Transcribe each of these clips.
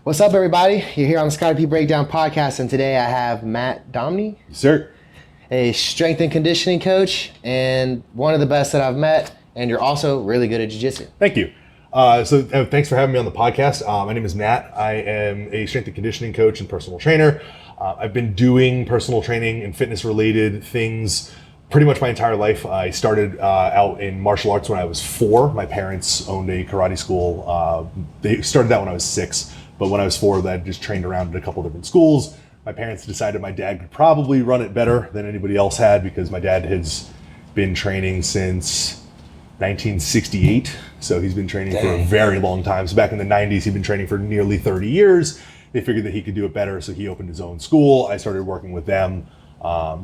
What's up, everybody? You're here on the Scotty P Breakdown podcast, and today I have Matt Domney, Yes, sir. a strength and conditioning coach, and one of the best that I've met, and you're also really good at jiu-jitsu. Thank you. Thanks for having me on the podcast. My name is Matt. I am a strength and conditioning coach and personal trainer. I've been doing personal training and fitness-related things pretty much my entire life. I started out in martial arts when I was 4. My parents owned a karate school. They started that when I was 6. But when I was 4, I just trained around at a couple different schools. My parents decided my dad could probably run it better than anybody else had because my dad has been training since 1968. So he's been training for a very long time. So back in the 90s, he'd been training for nearly 30 years. They figured that he could do it better, so he opened his own school. I started working with them,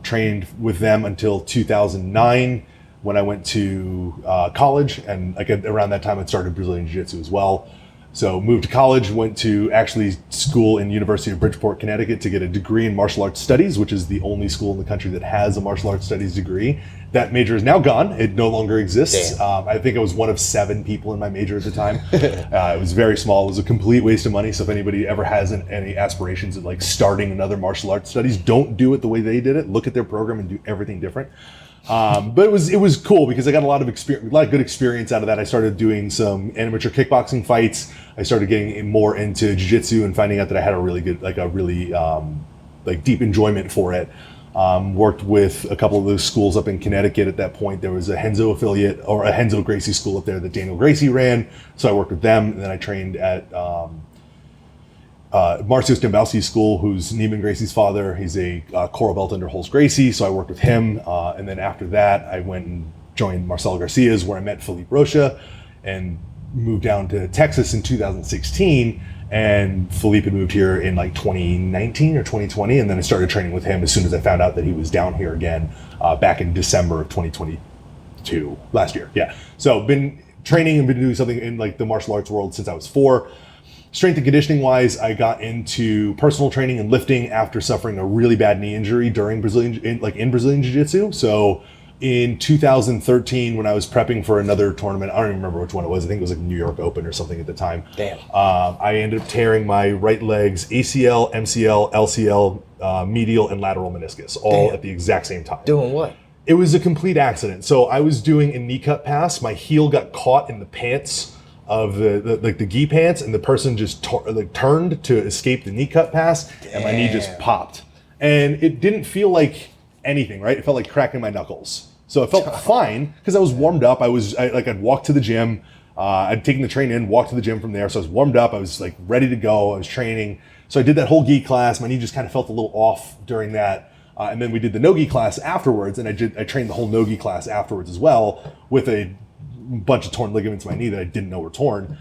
trained with them until 2009 when I went to college. And like around that time, I started Brazilian Jiu-Jitsu as well. So moved to college, went to actually school in University of Bridgeport, Connecticut to get a degree in martial arts studies, which is the only school in the country that has a martial arts studies degree. That major is now gone. It no longer exists. I think I was one of 7 people in my major at the time. It was very small. It was a complete waste of money. So if anybody ever has any aspirations of like starting another martial arts studies, don't do it the way they did it. Look at their program and do everything different. But it was cool because I got a lot of good experience out of that. I started doing some amateur kickboxing fights. I started getting more into jiu-jitsu and finding out that I had a really good, deep enjoyment for it. Worked with a couple of those schools up in Connecticut at that point. There was a Henzo affiliate or a Henzo Gracie school up there that Daniel Gracie ran. So I worked with them, and then I trained at Marcio Stambowski's school, who's Neiman Gracie's father. He's a coral belt under Holz Gracie, so I worked with him. And then after that, I went and joined Marcelo Garcia's, where I met Felipe Rocha, and moved down to Texas in 2016. And Felipe had moved here in like 2019 or 2020, and then I started training with him as soon as I found out that he was down here again back in December of 2022, last year. Yeah. So been training and been doing something in like the martial arts world since I was 4. Strength and conditioning wise, I got into personal training and lifting after suffering a really bad knee injury during Brazilian Jiu-Jitsu. So in 2013, when I was prepping for another tournament, I don't even remember which one it was. I think it was like New York Open or something at the time. Damn. I ended up tearing my right leg's ACL, MCL, LCL, medial, and lateral meniscus, all at the exact same time. Doing what? It was a complete accident. So I was doing a knee cut pass. My heel got caught in the pants of the gi pants, and the person just turned to escape the knee cut pass. Damn. And my knee just popped. And it didn't feel like anything, right? It felt like cracking my knuckles. So it felt fine because I was warmed up. I'd walked to the gym. I'd taken the train in, walked to the gym from there. So I was warmed up. I was like ready to go. I was training. So I did that whole gi class. My knee just kind of felt a little off during that. And then we did the no-gi class afterwards, and I trained the whole no-gi class afterwards as well with a bunch of torn ligaments in my knee that I didn't know were torn.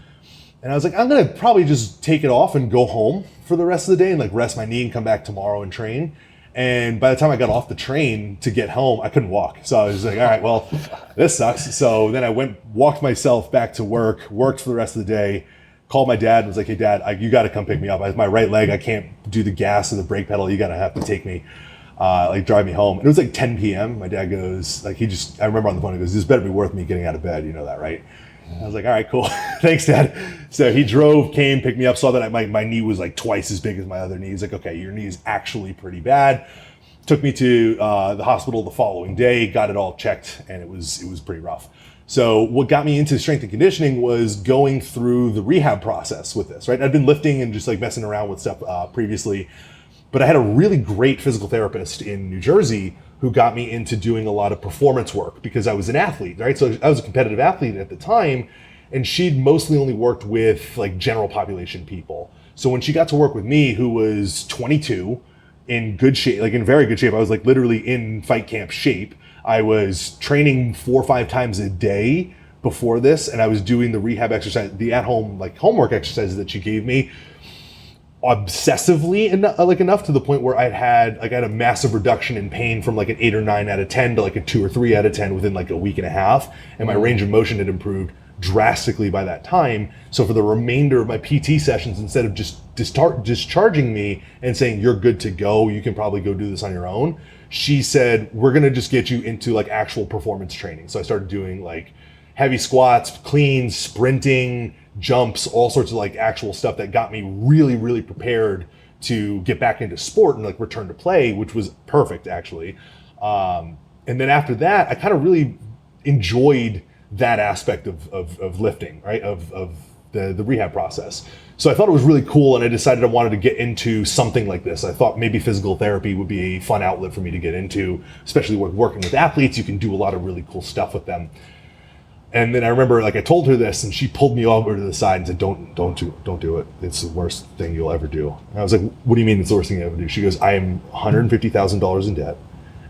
And I was like, I'm gonna probably just take it off and go home for the rest of the day and like rest my knee and come back tomorrow and train. And by the time I got off the train to get home, I couldn't walk. So I was like, all right, well, this sucks. So then I walked myself back to work, worked for the rest of the day, called my dad and was like, hey dad, you gotta come pick me up. I have my right leg, I can't do the gas or the brake pedal. You gotta have to take me, drive me home. And it was like 10 p.m. My dad goes, I remember on the phone, he goes, this better be worth me getting out of bed. You know that, right? I was like, all right, cool. Thanks, Dad. So he came, picked me up, saw that my knee was like twice as big as my other knee. He's like, okay, your knee is actually pretty bad. Took me to the hospital the following day, got it all checked, and it was pretty rough. So what got me into strength and conditioning was going through the rehab process with this, right? I'd been lifting and just like messing around with stuff previously, but I had a really great physical therapist in New Jersey who got me into doing a lot of performance work because I was an athlete, right? So I was a competitive athlete at the time, and she'd mostly only worked with like general population people. So when she got to work with me, who was 22, in good shape, like in very good shape, I was like literally in fight camp shape. I was training 4 or 5 times a day before this, and I was doing the rehab exercise, the at-home like homework exercises that she gave me obsessively enough to the point where I had a massive reduction in pain from like an 8 or 9 out of 10 to like a 2 or 3 out of 10 within like a week and a half, and my range of motion had improved drastically by that time. So for the remainder of my PT sessions, instead of just discharging me and saying you're good to go, you can probably go do this on your own, she said we're gonna just get you into like actual performance training. So I started doing like heavy squats, cleans, sprinting, jumps, all sorts of like actual stuff that got me really, really prepared to get back into sport and like return to play, which was perfect actually. And then after that, I kind of really enjoyed that aspect of lifting, right? Of the rehab process. So I thought it was really cool, and I decided I wanted to get into something like this. I thought maybe physical therapy would be a fun outlet for me to get into, especially with working with athletes. You can do a lot of really cool stuff with them. And then I remember, like, I told her this, and she pulled me over to the side and said, "Don't do it. It's the worst thing you'll ever do." And I was like, "What do you mean it's the worst thing you'll ever do?" She goes, "I am $150,000 in debt,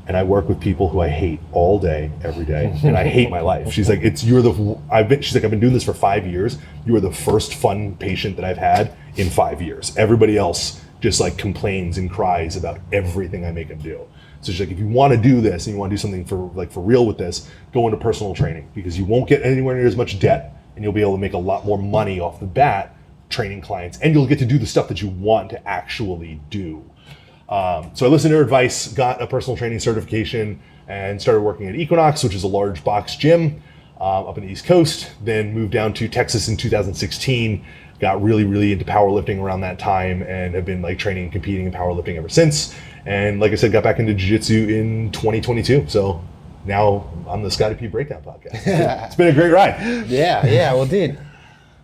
and I work with people who I hate all day, every day, and I hate my life." She's like, she's like, "I've been doing this for 5 years. You are the first fun patient that I've had in 5 years. Everybody else just like complains and cries about everything I make them do." So she's like, "If you want to do this and you want to do something for real with this, go into personal training, because you won't get anywhere near as much debt, and you'll be able to make a lot more money off the bat training clients, and you'll get to do the stuff that you want to actually do." So I listened to her advice, got a personal training certification, and started working at Equinox, which is a large box gym up in the East Coast. Then moved down to Texas in 2016, got really, really into powerlifting around that time, and have been like training and competing in powerlifting ever since. And like I said, got back into jiu-jitsu in 2022. So now I'm the Scotty P Breakdown podcast. It's been a great ride. Yeah. Well, dude,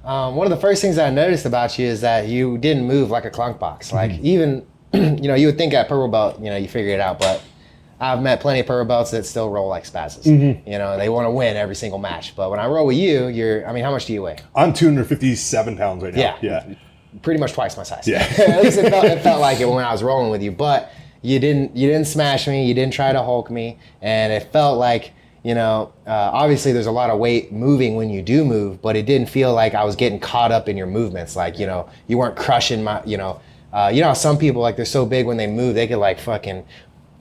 one of the first things I noticed about you is that you didn't move like a clunk box. Like even, you would think at purple belt, you figure it out, but I've met plenty of purple belts that still roll like spazzes. They want to win every single match. But when I roll with you, how much do you weigh? I'm 257 pounds right now. Yeah. Pretty much twice my size. Yeah. At least it felt like it when I was rolling with you. But you didn't smash me. You didn't try to Hulk me. And it felt like, obviously there's a lot of weight moving when you do move, but it didn't feel like I was getting caught up in your movements. Like, you weren't crushing my, how some people, like, they're so big when they move, they could like fucking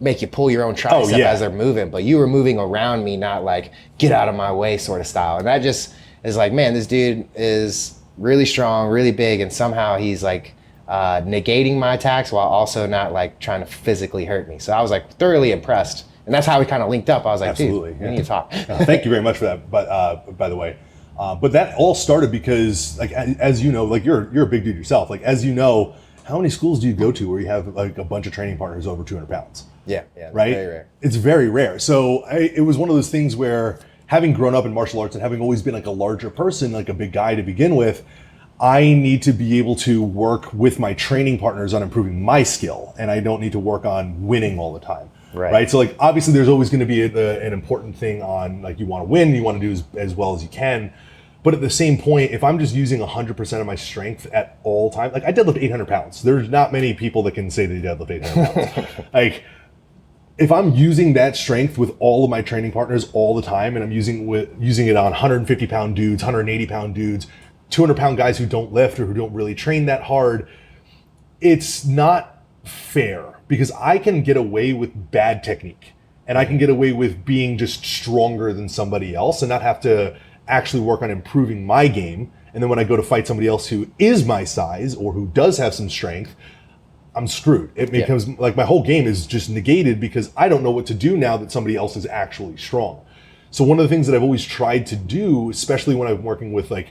make you pull your own tricep as they're moving. But you were moving around me, not like get out of my way sort of style. And that just is like, man, this dude is really strong, really big, and somehow he's like negating my attacks while also not like trying to physically hurt me. So I was like thoroughly impressed. And that's how we kind of linked up. I was like, absolutely, dude, we need to talk. Thank you very much for that. But by the way, but that all started because, like, as you know, like you're a big dude yourself. Like, as you know, how many schools do you go to where you have like a bunch of training partners over 200 pounds? Yeah, right. Very rare. It's very rare. So it was one of those things where, having grown up in martial arts and having always been like a larger person, like a big guy to begin with, I need to be able to work with my training partners on improving my skill, and I don't need to work on winning all the time. Right. So like, obviously there's always going to be an important thing on, like, you want to win, you want to do as well as you can. But at the same point, if I'm just using 100% of my strength at all time, like I deadlift 800 pounds. There's not many people that can say they deadlift 800 pounds. Like, if I'm using that strength with all of my training partners all the time, and I'm using it on 150 pound dudes, 180 pound dudes, 200 pound guys who don't lift or who don't really train that hard, it's not fair, because I can get away with bad technique, and I can get away with being just stronger than somebody else and not have to actually work on improving my game. And then when I go to fight somebody else who is my size or who does have some strength, I'm screwed. It becomes like my whole game is just negated because I don't know what to do now that somebody else is actually strong. So one of the things that I've always tried to do, especially when I'm working with like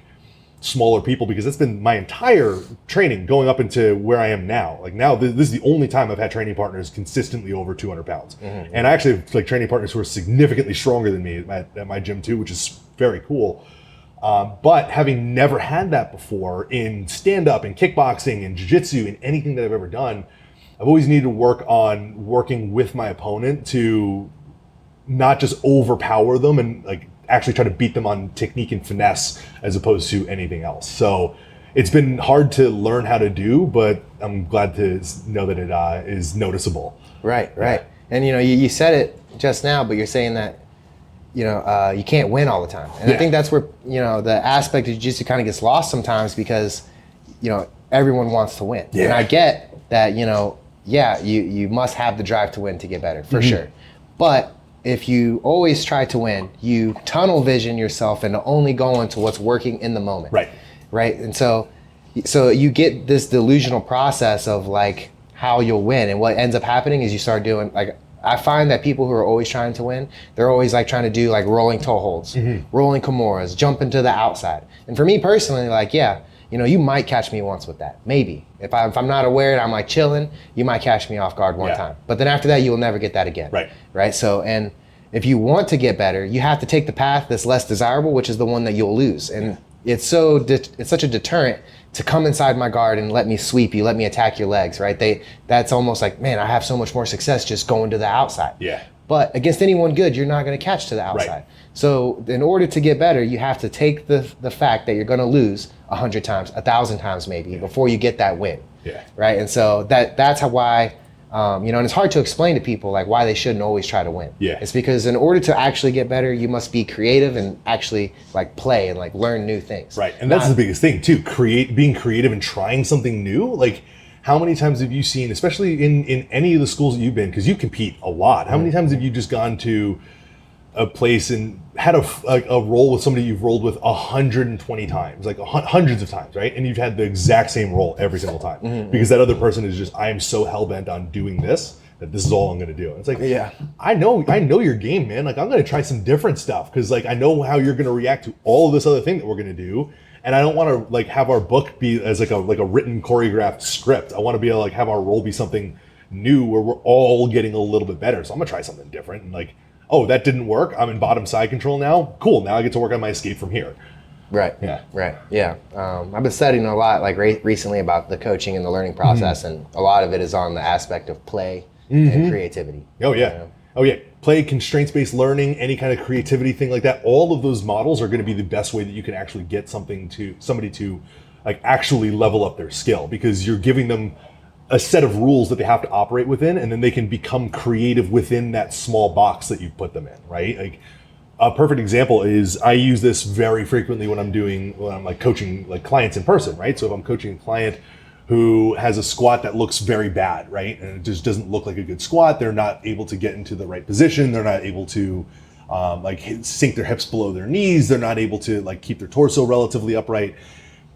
smaller people, because that's been my entire training going up into where I am now. Like now, this is the only time I've had training partners consistently over 200 pounds. And I actually have like training partners who are significantly stronger than me at my gym too, which is very cool. But having never had that before in stand-up and kickboxing and jiu-jitsu and anything that I've ever done, I've always needed to work on working with my opponent to not just overpower them and like actually try to beat them on technique and finesse as opposed to anything else. So it's been hard to learn how to do, but I'm glad to know that it is noticeable. Right. And you said it just now, but you're saying that you can't win all the time. And I think that's where, the aspect of jiu-jitsu kind of gets lost sometimes because, everyone wants to win. Yeah. And I get that, you must have the drive to win to get better, for sure. But if you always try to win, you tunnel vision yourself into only going to what's working in the moment. Right. And so you get this delusional process of like how you'll win. And what ends up happening is you start doing like, I find that people who are always trying to win, they're always like trying to do like rolling toe holds, rolling kimuras, jump into the outside. And for me personally, like, yeah, you know, you might catch me once with that, maybe. If I'm not aware and I'm like chilling, you might catch me off guard one time. But then after that, you will never get that again. Right. So, and if you want to get better, you have to take the path that's less desirable, which is the one that you'll lose. And it's such a deterrent to come inside my guard and let me sweep you, let me attack your legs, right? That's almost like, man, I have so much more success just going to the outside. Yeah. But against anyone good, you're not going to catch to the outside. Right. So in order to get better, you have to take the fact that you're going to lose 100 times, 1,000 times maybe, before you get that win. Yeah. Right. And so that's why. You know, and it's hard to explain to people like why they shouldn't always try to win. Yeah. It's because in order to actually get better, you must be creative and actually like play and like learn new things. Right. And that's the biggest thing too, being creative and trying something new. Like, how many times have you seen, especially in any of the schools that you've been, because you compete a lot, how many times have you just gone to a place and had a roll with somebody you've rolled with 120 times, like hundreds of times, right? And you've had the exact same roll every single time because that other person is just, I am so hell-bent on doing this that this is all I'm going to do. And it's like, yeah, I know your game, man. Like, I'm going to try some different stuff because like I know how you're going to react to all of this other thing that we're going to do. And I don't want to like have our book be as like a written choreographed script. I want to be able to like have our role be something new where we're all getting a little bit better. So I'm going to try something different and like, oh, that didn't work. I'm in bottom side control now. Cool. Now I get to work on my escape from here. Right. Yeah. Right. Yeah. I've been studying a lot, like recently, about the coaching and the learning process, and a lot of it is on the aspect of play and creativity. Oh yeah. You know? Oh yeah. Play, constraints-based learning, any kind of creativity thing like that. All of those models are going to be the best way that you can actually get somebody to like actually level up their skill, because you're giving them a set of rules that they have to operate within, and then they can become creative within that small box that you've put them in, right? Like a perfect example is, I use this very frequently when I'm like coaching like clients in person, right? So if I'm coaching a client who has a squat that looks very bad, right? And it just doesn't look like a good squat, they're not able to get into the right position, they're not able to sink their hips below their knees, they're not able to like keep their torso relatively upright.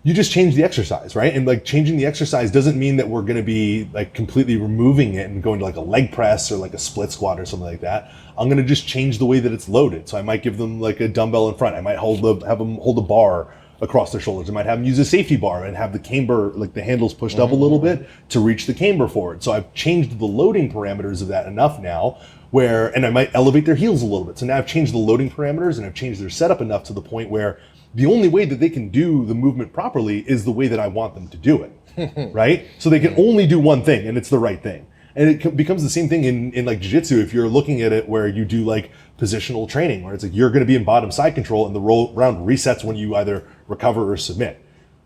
You just change the exercise, right? And like changing the exercise doesn't mean that we're going to be like completely removing it and going to like a leg press or like a split squat or something like that. I'm going to just change the way that it's loaded. So I might give them like a dumbbell in front. I might have them hold a bar across their shoulders. I might have them use a safety bar and have the camber, like the handles pushed up a little bit to reach the camber forward. So I've changed the loading parameters of that enough now and I might elevate their heels a little bit. So now I've changed the loading parameters and I've changed their setup enough to the point where the only way that they can do the movement properly is the way that I want them to do it, right? So they can only do one thing, and it's the right thing. And it becomes the same thing in like jiu-jitsu. If you're looking at it where you do like positional training, where it's like you're going to be in bottom side control and the round resets when you either recover or submit.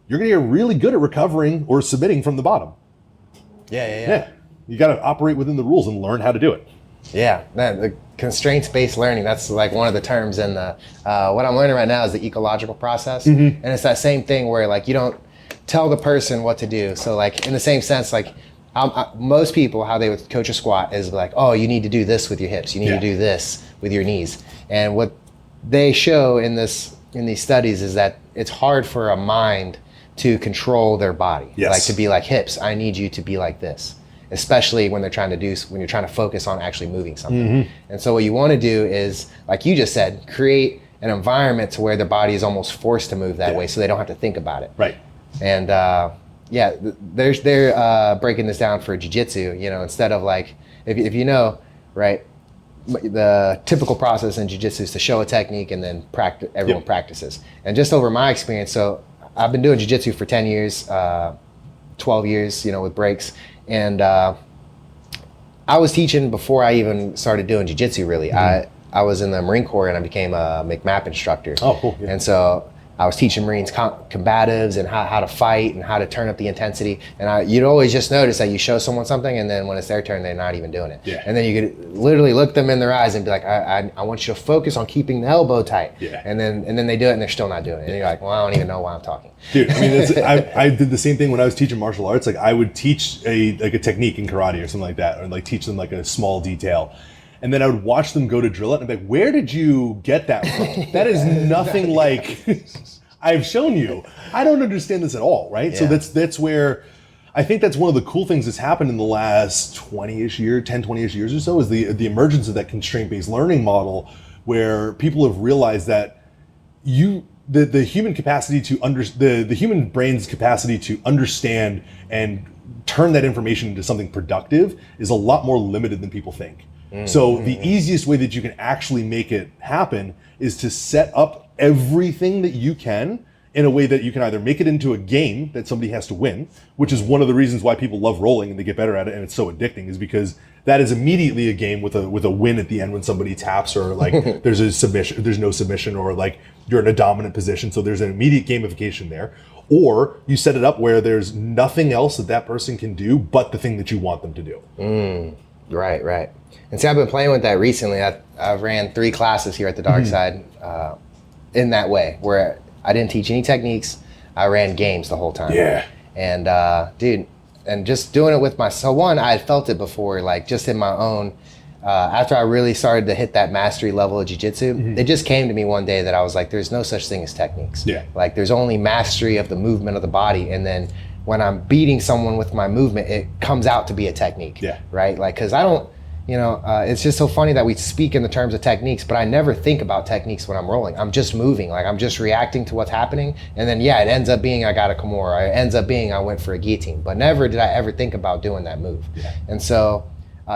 You're going to get really good at recovering or submitting from the bottom. Yeah. You got to operate within the rules and learn how to do it. Yeah, man, the constraints-based learning, that's like one of the terms in the, what I'm learning right now is the ecological process. And it's that same thing where like you don't tell the person what to do. So like in the same sense, like most people, how they would coach a squat is like, oh, you need to do this with your hips. You need to do this with your knees. And what they show in these studies is that it's hard for a mind to control their body. Like to be like, hips, I need you to be like this. Especially when you're trying to focus on actually moving something. And so what you want to do is, like you just said, create an environment to where the body is almost forced to move that way, so they don't have to think about it. Right. And they're breaking this down for jiu-jitsu. You know, instead of like, if you know, right, the typical process in jiu-jitsu is to show a technique and then everyone practices. And just over my experience, so I've been doing jiu-jitsu for 10 years, 12 years, you know, with breaks. And I was teaching before I even started doing jiu-jitsu, really. I was in the Marine Corps and I became a McMap instructor. Oh, cool. Yeah. And so I was teaching Marines combatives and how to fight and how to turn up the intensity. And you'd always just notice that you show someone something and then when it's their turn, they're not even doing it. Yeah. And then you could literally look them in their eyes and be like, I want you to focus on keeping the elbow tight. Yeah. And then they do it and they're still not doing it. And you're like, well, I don't even know why I'm talking. Dude, I mean, I did the same thing when I was teaching martial arts. Like I would teach a technique in karate or something like that, or like teach them like a small detail. And then I would watch them go to drill it and I'd be like, where did you get that from? That is nothing like I've shown you. I don't understand this at all, right? Yeah. So that's where I think that's one of the cool things that's happened in the last 20-ish years, 10, 20-ish years or so, is the emergence of that constraint-based learning model, where people have realized that the human capacity to the human brain's capacity to understand and turn that information into something productive is a lot more limited than people think. So the easiest way that you can actually make it happen is to set up everything that you can in a way that you can either make it into a game that somebody has to win, which is one of the reasons why people love rolling and they get better at it and it's so addicting, is because that is immediately a game with a win at the end when somebody taps, or like there's a submission, there's no submission, or like you're in a dominant position, so there's an immediate gamification there. Or you set it up where there's nothing else that person can do but the thing that you want them to do. Right. And see, I've been playing with that recently. I've ran 3 classes here at the Dark Side in that way, where I didn't teach any techniques. I ran games the whole time. Yeah. And dude, and just doing it with so one, I had felt it before, like just in my own, after I really started to hit that mastery level of jiu-jitsu, it just came to me one day that I was like, there's no such thing as techniques. Yeah. Like there's only mastery of the movement of the body. And then when I'm beating someone with my movement, it comes out to be a technique. Yeah. Right? Like, cause I don't, it's just so funny that we speak in the terms of techniques, but I never think about techniques when I'm rolling. I'm just moving, like I'm just reacting to what's happening. And then, it ends up being I got a Kimura, or it ends up being I went for a guillotine, but never did I ever think about doing that move. Yeah. And so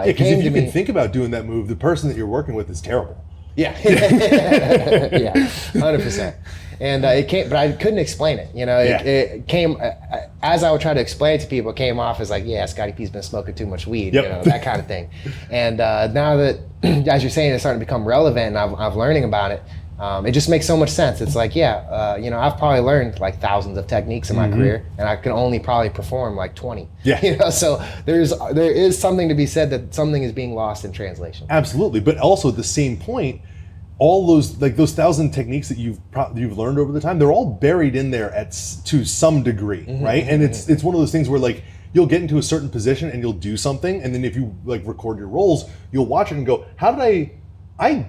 because if you can think about doing that move, the person that you're working with is terrible. Yeah, 100%. And it came, but I couldn't explain it. It came as I would try to explain it to people. It came off as like, Scotty P's been smoking too much weed, that kind of thing. And now that, as you're saying, it's starting to become relevant, and I'm learning about it. It just makes so much sense. It's like, I've probably learned like thousands of techniques in my career, and I can only probably perform like 20. Yeah. So there is something to be said that something is being lost in translation. Absolutely, but also at the same point, all those 1,000 techniques that you've learned over the time, they're all buried in there to some degree, right? And it's one of those things where like you'll get into a certain position and you'll do something, and then if you like record your rolls, you'll watch it and go, how did I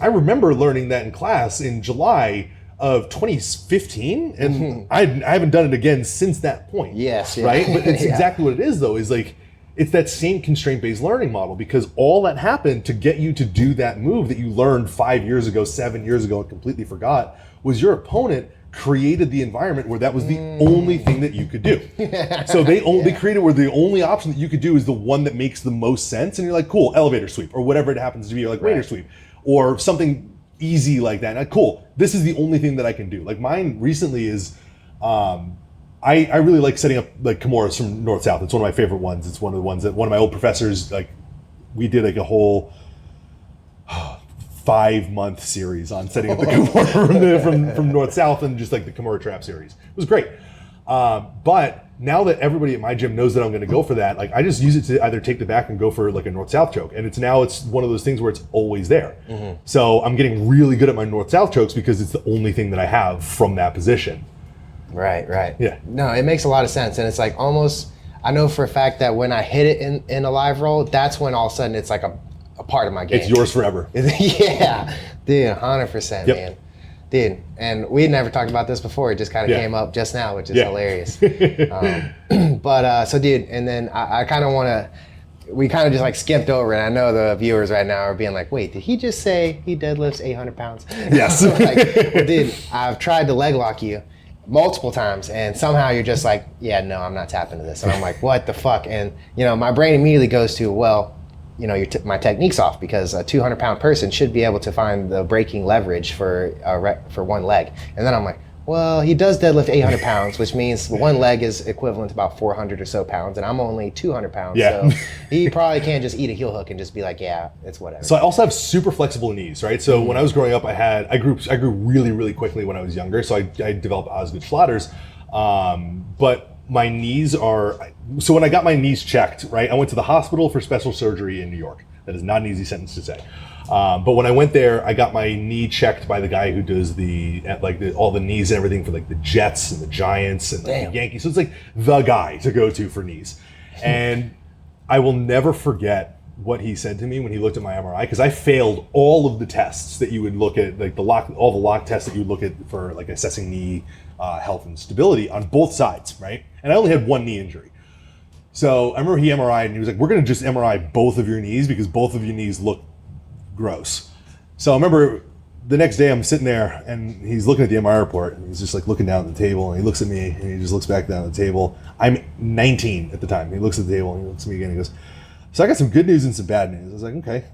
remember learning that in class in July of 2015, and I haven't done it again since that point. Yes. Right? But it's exactly what it is, though, is like, it's that same constraint-based learning model, because all that happened to get you to do that move that you learned 5 years ago, 7 years ago, and completely forgot, was your opponent created the environment where that was the only thing that you could do. So they created where the only option that you could do is the one that makes the most sense, and you're like, cool, elevator sweep, or whatever it happens to be, you're like, waiter sweep, or something easy like that. And cool, this is the only thing that I can do. Like mine recently is, I really like setting up like Kimuras from North-South. It's one of my favorite ones. It's one of the ones that one of my old professors, like we did like a whole 5-month series on setting up the Kimura from North-South, and just like the Kimura trap series. It was great. But now that everybody at my gym knows that I'm going to go for that, like I just use it to either take the back and go for like a North-South choke. And it's one of those things where it's always there. So I'm getting really good at my North-South chokes because it's the only thing that I have from that position. Right. Yeah. No, it makes a lot of sense. And it's like almost, I know for a fact that when I hit it in a live roll, that's when all of a sudden it's like a part of my game. It's yours forever. Yeah. Dude, 100%, man. Dude, and we had never talked about this before. It just kind of came up just now, which is hilarious. So dude, and then I kind of want to, we kind of just like skipped over it. I know the viewers right now are being like, wait, did he just say he deadlifts 800 pounds? Yes. Well, dude, I've tried to leg lock you multiple times, and somehow you're just like, yeah, no, I'm not tapping to this. And I'm like, what the fuck? And, my brain immediately goes to, well, my technique's off, because a 200-pound person should be able to find the braking leverage for one leg. And then I'm like, well, he does deadlift 800 pounds, which means one leg is equivalent to about 400 or so pounds, and I'm only 200 pounds. Yeah. So he probably can't just eat a heel hook and just be like, yeah, it's whatever. So I also have super flexible knees, right? So when I was growing up, I grew really, really quickly when I was younger. So I developed Osgood flatters, but my knees are, so when I got my knees checked, right, I went to the hospital for special surgery in New York. That is not an easy sentence to say. But when I went there, I got my knee checked by the guy who does all the knees and everything for like the Jets and the Giants and like the Yankees. So it's like the guy to go to for knees. And I will never forget what he said to me when he looked at my MRI, because I failed all of the tests that you would look at, like all the lock tests that you would look at for like assessing knee health and stability on both sides, right? And I only had one knee injury. So I remember he MRI'd and he was like, we're going to just MRI both of your knees because both of your knees look gross. So I remember the next day I'm sitting there and he's looking at the MRI report and he's just like looking down at the table and he looks at me and he just looks back down at the table. I'm 19 at the time. He looks at the table and he looks at me again and he goes, so I got some good news and some bad news. I was like, okay,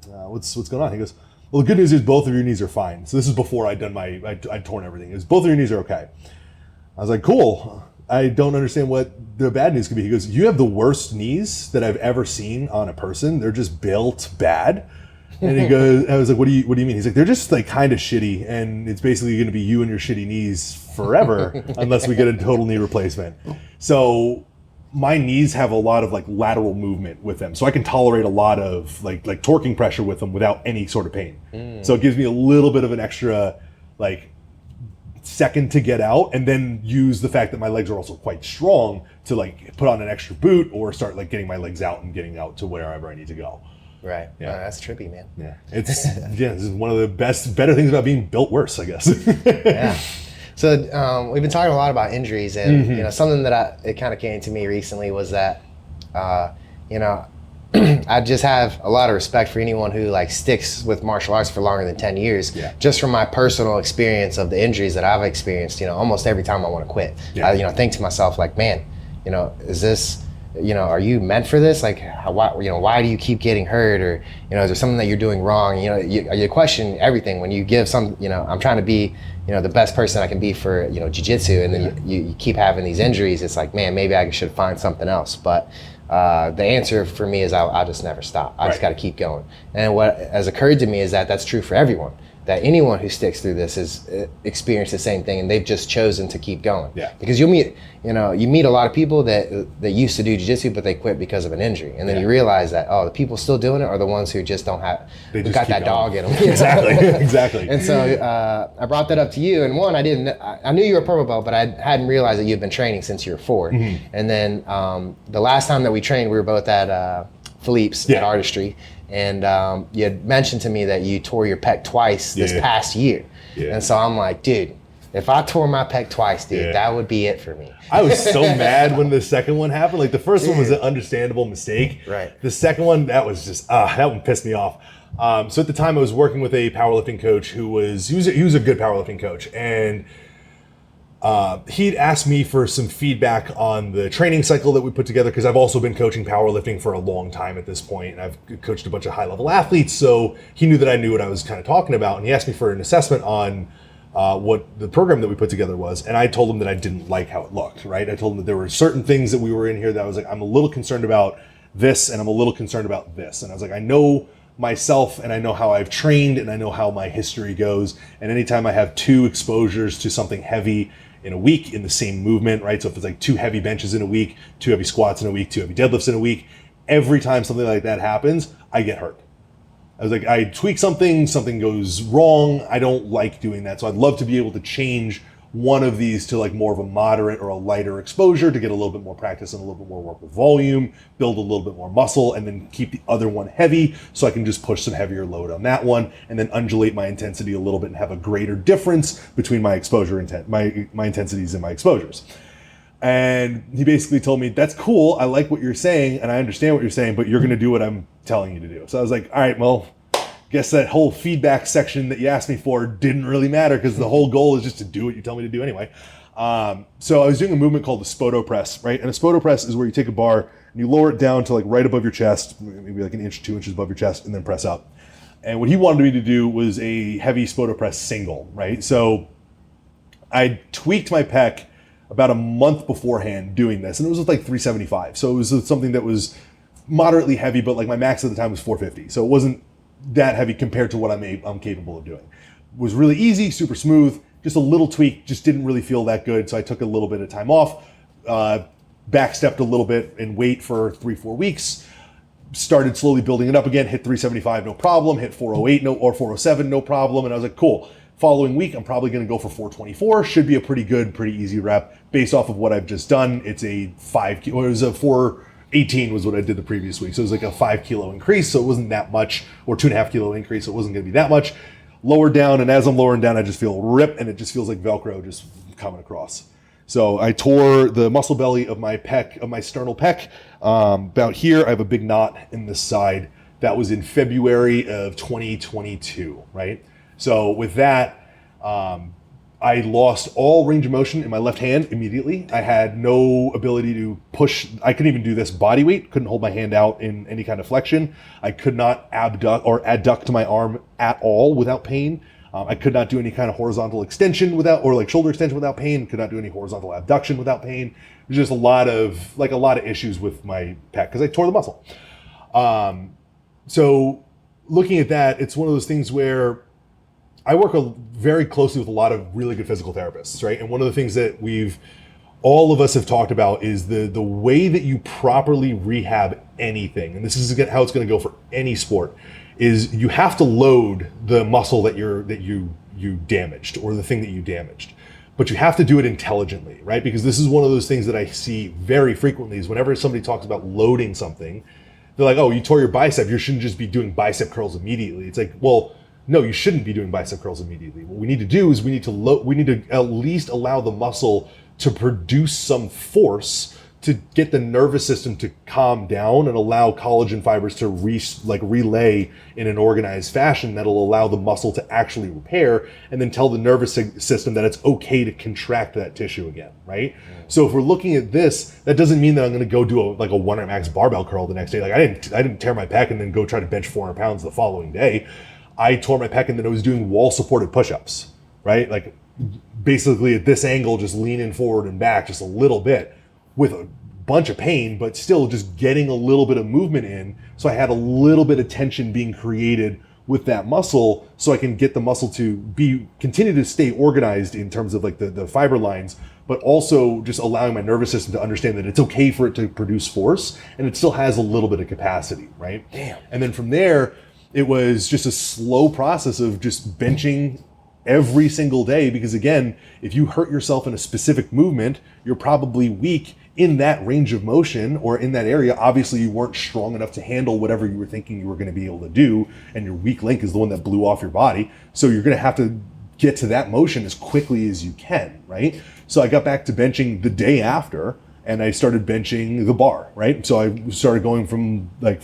what's going on? He goes, well, the good news is both of your knees are fine. So this is before I'd torn everything. He goes, both of your knees are okay. I was like, cool. I don't understand what the bad news could be. He goes, you have the worst knees that I've ever seen on a person. They're just built bad. And he goes, I was like, what do you mean? He's like, they're just like kind of shitty. And it's basically going to be you and your shitty knees forever unless we get a total knee replacement. So my knees have a lot of like lateral movement with them. So I can tolerate a lot of like torquing pressure with them without any sort of pain. So it gives me a little bit of an extra like second to get out, and then use the fact that my legs are also quite strong to like put on an extra boot or start like getting my legs out and getting out to wherever I need to go. Right. Yeah. That's trippy, man. Yeah. It's this is one of the better things about being built worse, I guess. Yeah. So we've been talking a lot about injuries, and you know, something that it kind of came to me recently was that you know, I just have a lot of respect for anyone who like sticks with martial arts for longer than 10 years, just from my personal experience of the injuries that I've experienced, you know, almost every time I want to quit. I, you know, think to myself like, man, you know, is this, you know, are you meant for this? Like, why do you keep getting hurt? Or, you know, is there something that you're doing wrong? You know, you question everything when you give some, you know, I'm trying to be, you know, the best person I can be for, you know, jiu-jitsu, and then you keep having these injuries. It's like, man, maybe I should find something else. But the answer for me is I'll just never stop. I just got to keep going. And what has occurred to me is that that's true for everyone. That anyone who sticks through this has experienced the same thing, and they've just chosen to keep going. Yeah. Because you meet a lot of people that used to do jiu-jitsu, but they quit because of an injury, and then you realize that the people still doing it are the ones who just don't have, who got that dog in them. Exactly. And so I brought that up to you, and one, I knew you were a purple belt, but I hadn't realized that you'd been training since you were 4. And then the last time that we trained, we were both at Philippe's at Artistry. And you had mentioned to me that you tore your pec twice this past year. And so I'm like, dude, if I tore my pec twice, dude, that would be it for me. I was so mad when the second one happened. Like the first one was an understandable mistake. Right. The second one, that was just, that one pissed me off. So at the time I was working with a powerlifting coach he was a good powerlifting coach. And he'd asked me for some feedback on the training cycle that we put together, because I've also been coaching powerlifting for a long time at this point, and I've coached a bunch of high-level athletes, so he knew that I knew what I was kind of talking about, and he asked me for an assessment on what the program that we put together was, and I told him that I didn't like how it looked, right? I told him that there were certain things that we were in here that I was like, I'm a little concerned about this, and I'm a little concerned about this, and I was like, I know myself, and I know how I've trained, and I know how my history goes, and anytime I have 2 exposures to something heavy in a week in the same movement, right? So if it's like 2 heavy benches in a week, 2 heavy squats in a week, 2 heavy deadlifts in a week, every time something like that happens, I get hurt. I was like, I tweak something goes wrong. I don't like doing that. So I'd love to be able to change one of these to like more of a moderate or a lighter exposure to get a little bit more practice and a little bit more work with volume, build a little bit more muscle, and then keep the other one heavy so I can just push some heavier load on that one, and then undulate my intensity a little bit and have a greater difference between my exposure my intensities and my exposures. And he basically told me, that's cool, I like what you're saying and I understand what you're saying, but you're going to do what I'm telling you to do. So I was like, all right, well, guess that whole feedback section that you asked me for didn't really matter, because the whole goal is just to do what you tell me to do anyway. So I was doing a movement called the Spoto press, right? And a Spoto press is where you take a bar and you lower it down to like right above your chest, maybe like 1 inch, 2 inches above your chest, and then press up. And what he wanted me to do was a heavy Spoto press single, right? So I tweaked my pec about a month beforehand doing this, and it was with like 375. So it was something that was moderately heavy, but like my max at the time was 450. So it wasn't that heavy compared to what I'm capable of doing. It was really easy, super smooth, just a little tweak, just didn't really feel that good. So I took a little bit of time off, backstepped a little bit in weight for 3-4 weeks, started slowly building it up again, hit 375, no problem, hit 408 or 407, no problem. And I was like, cool. Following week, I'm probably going to go for 424. Should be a pretty good, pretty easy rep based off of what I've just done. It's a 418 was what I did the previous week. So it was like a 5 kilo increase. So it wasn't that much, or 2.5 kilo increase. So it wasn't going to be that much. Lower down, and as I'm lowering down, I just feel rip, and it just feels like Velcro just coming across. So I tore the muscle belly of my pec, of my sternal pec. About here, I have a big knot in this side. That was in February of 2022, right? So with that, I lost all range of motion in my left hand immediately. I had no ability to push. I couldn't even do this body weight. Couldn't hold my hand out in any kind of flexion. I could not abduct or adduct my arm at all without pain. I could not do any kind of horizontal extension without, or like shoulder extension without pain. Could not do any horizontal abduction without pain. There's just a lot of issues with my pec because I tore the muscle. So looking at that, it's one of those things where I work very closely with a lot of really good physical therapists, right? And one of the things that all of us have talked about is the way that you properly rehab anything, and this is how it's going to go for any sport, is you have to load the muscle that you damaged, or the thing that you damaged. But you have to do it intelligently, right? Because this is one of those things that I see very frequently is whenever somebody talks about loading something, they're like, oh, you tore your bicep, you shouldn't just be doing bicep curls immediately. It's like, well, no, you shouldn't be doing bicep curls immediately. What we need to do is we need to at least allow the muscle to produce some force to get the nervous system to calm down and allow collagen fibers to relay in an organized fashion that'll allow the muscle to actually repair, and then tell the nervous system that it's okay to contract that tissue again, right? So if we're looking at this, that doesn't mean that I'm going to go do a 1 rep max barbell curl the next day. Like I didn't tear my pec and then go try to bench 400 pounds the following day. I tore my pec and then I was doing wall supported push-ups, right? Like basically at this angle, just leaning forward and back just a little bit with a bunch of pain, but still just getting a little bit of movement in. So I had a little bit of tension being created with that muscle, so I can get the muscle to continue to stay organized in terms of like the fiber lines, but also just allowing my nervous system to understand that it's okay for it to produce force and it still has a little bit of capacity, right? Damn. And then from there, it was just a slow process of just benching every single day, because again, if you hurt yourself in a specific movement, you're probably weak in that range of motion or in that area. Obviously you weren't strong enough to handle whatever you were thinking you were going to be able to do, and your weak link is the one that blew off your body. So you're going to have to get to that motion as quickly as you can, right? So I got back to benching the day after, and I started benching the bar, right? So I started going from like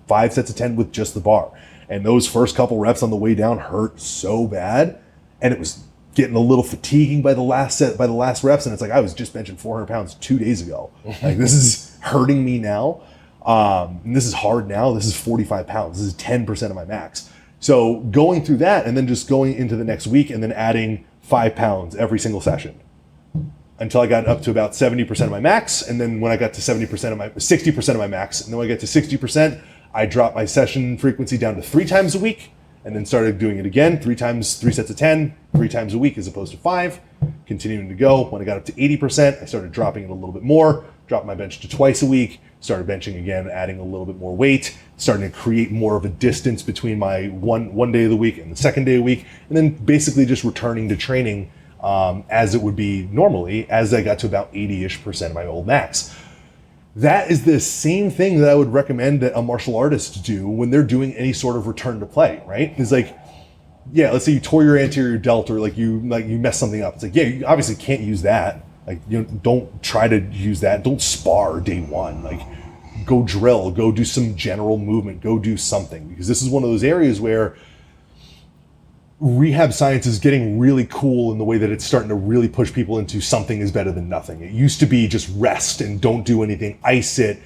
5 sets of 10 with just the bar. And those first couple reps on the way down hurt so bad, and it was getting a little fatiguing by the last reps. And it's like, I was just benching 400 pounds 2 days ago. Like, this is hurting me now. And this is hard now. This is 45 pounds. This is 10% of my max. So going through that and then just going into the next week and then adding 5 pounds every single session until I got up to about 70% of my max. And then when I got to 60% of my max, and then when I get to 60%, I dropped my session frequency down to 3 times a week, and then started doing it again, 3 sets of 10, 3 times a week as opposed to 5, continuing to go. When I got up to 80%, I started dropping it a little bit more, dropped my bench to twice a week, started benching again, adding a little bit more weight, starting to create more of a distance between my one day of the week and the second day of the week, and then basically just returning to training as it would be normally as I got to about 80-ish% of my old max. That is the same thing that I would recommend that a martial artist do when they're doing any sort of return to play, right? It's like, yeah, let's say you tore your anterior delt, or you messed something up. It's like, yeah, you obviously can't use that. Like, don't try to use that. Don't spar day one. Like, go drill, go do some general movement, go do something, because this is one of those areas where rehab science is getting really cool in the way that it's starting to really push people into something is better than nothing. It used to be just rest and don't do anything, ice it,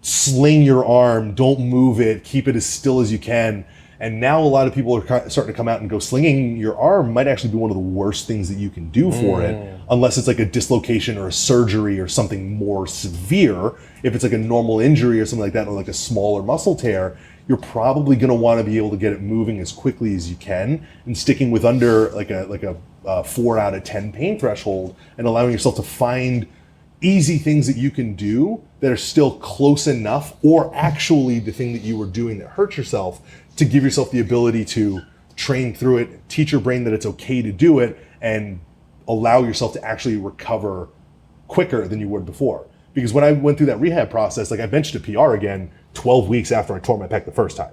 sling your arm, don't move it, keep it as still as you can. And now a lot of people are starting to come out and go, slinging your arm might actually be one of the worst things that you can do for it, unless it's like a dislocation or a surgery or something more severe. If it's like a normal injury or something like that, or like a smaller muscle tear, you're probably going to want to be able to get it moving as quickly as you can, and sticking with under like a 4 out of 10 pain threshold, and allowing yourself to find easy things that you can do that are still close enough, or actually the thing that you were doing that hurt yourself, to give yourself the ability to train through it, teach your brain that it's okay to do it, and allow yourself to actually recover quicker than you would before. Because when I went through that rehab process, like I benched a PR again 12 weeks after I tore my pec the first time.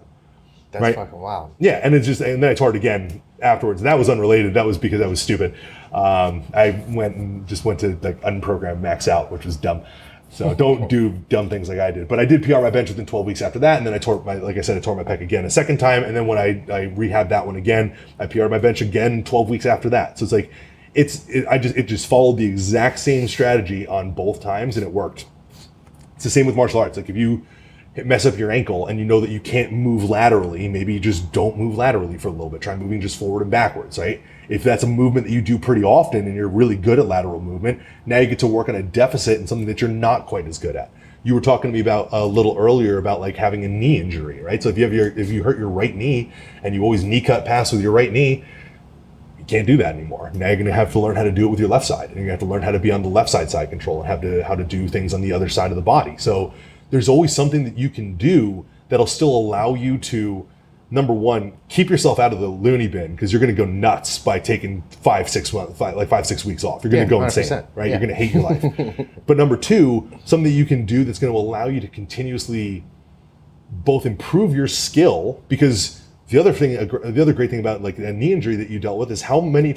That's right? fucking wild. Yeah, and then I tore it again afterwards. That was unrelated. That was because I was stupid. I went to like unprogrammed max out, which was dumb. So don't do dumb things like I did. But I did PR my bench within 12 weeks after that, and then I tore my pec again a second time, and then when I rehabbed that one again, I PR'd my bench again 12 weeks after that. So it's like it just followed the exact same strategy on both times, and it worked. It's the same with martial arts. Like if you mess up your ankle and you know that you can't move laterally, maybe you just don't move laterally for a little bit. Try moving just forward and backwards, right? If that's a movement that you do pretty often and you're really good at lateral movement, now you get to work on a deficit in something that you're not quite as good at. You were talking to me about a little earlier about like having a knee injury, right? So if you hurt your right knee and you always knee cut pass with your right knee, you can't do that anymore. Now you're going to have to learn how to do it with your left side, and you're going to have to learn how to be on the left side control and how to do things on the other side of the body. So there's always something that you can do that'll still allow you to, number one, keep yourself out of the loony bin, because you're going to go nuts by taking 5-6 weeks off. You're going to go 100%. insane, right? Yeah. You're going to hate your life. But number two, something that you can do that's going to allow you to continuously both improve your skill, because the other great thing about like a knee injury that you dealt with is how much